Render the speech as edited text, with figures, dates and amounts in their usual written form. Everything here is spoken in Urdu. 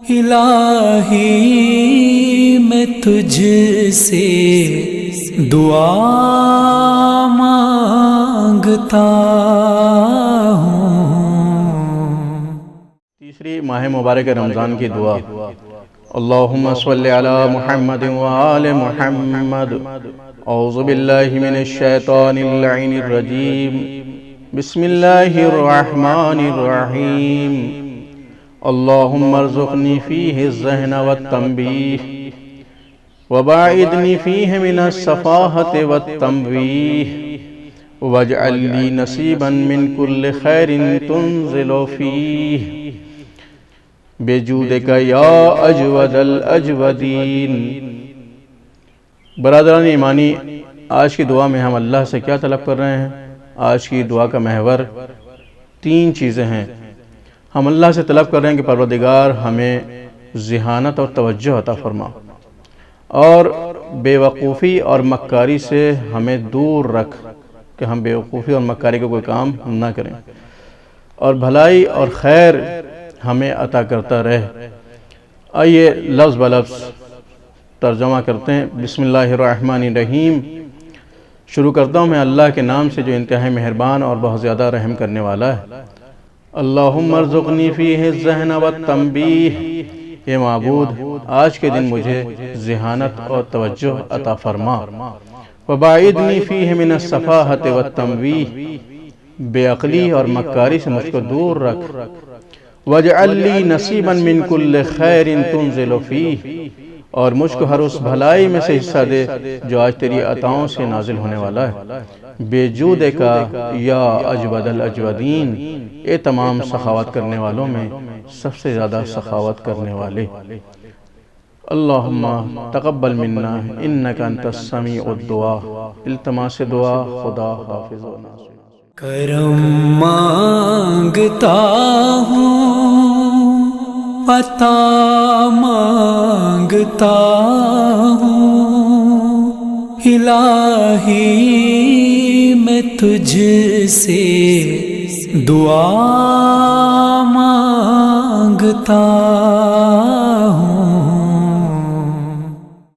الہی میں تجھ سے دعا مانگتا ہوں۔ تیسری ماہ مبارک رمضان کی دعا، اللہم صلی علی محمد وآل محمد۔ اعوذ باللہ من الشیطان اللعین الرجیم، بسم اللہ الرحمن الرحیم۔ اللہم ارزقنی فیہ الذہن والتنبیہ، وباعدنی فیہ من السفاہۃ والتمویہ، واجعل لی نصیبا من کل خیر تنزل فیہ، بجودک یا اجود الاجودین۔ برادران ایمانی، آج کی دعا میں ہم اللہ سے کیا طلب کر رہے ہیں؟ آج کی دعا کا محور تین چیزیں ہیں۔ ہم اللہ سے طلب کر رہے ہیں کہ پروردگار ہمیں ذہانت اور توجہ عطا فرما، اور بے وقوفی اور مکاری سے ہمیں دور رکھ کہ ہم بے وقوفی اور مکاری کا کوئی کام نہ کریں، اور بھلائی اور خیر ہمیں عطا کرتا رہے۔ آئیے لفظ بلفظ ترجمہ کرتے ہیں۔ بسم اللہ الرحمن الرحیم۔ شروع کرتا ہوں میں اللہ کے نام سے جو انتہائی مہربان اور بہت زیادہ رحم کرنے والا ہے۔ اللہم ارزقنی فیہ الذہن والتنبیہ، اے معبود آج کے دن مجھے ذہانت اور توجہ عطا فرما، وباعدنی فیہ من السفاہۃ والتمویہ، بے عقلی اور مکاری سے مجھ کو دور رکھ، واجعل لی نصیبا من کل خیر تنزل فیہ، اور مجھ کو ہر اس بھلائی میں سے حصہ دے جو آج تیری عطاؤں سے نازل ہونے والا ہے۔ بے جودک یا اجود الاجودین، اے تمام سخاوت کرنے والوں میں سب سے زیادہ سخاوت کرنے والے۔ اللہم تقبل منا انک انت السمیع الدعاء۔ التماس دعا، خدا حافظ و ناصر۔ کرم مانگتا ہوں، عطا مانگتا ہوں، الہی میں تجھ سے دعا مانگتا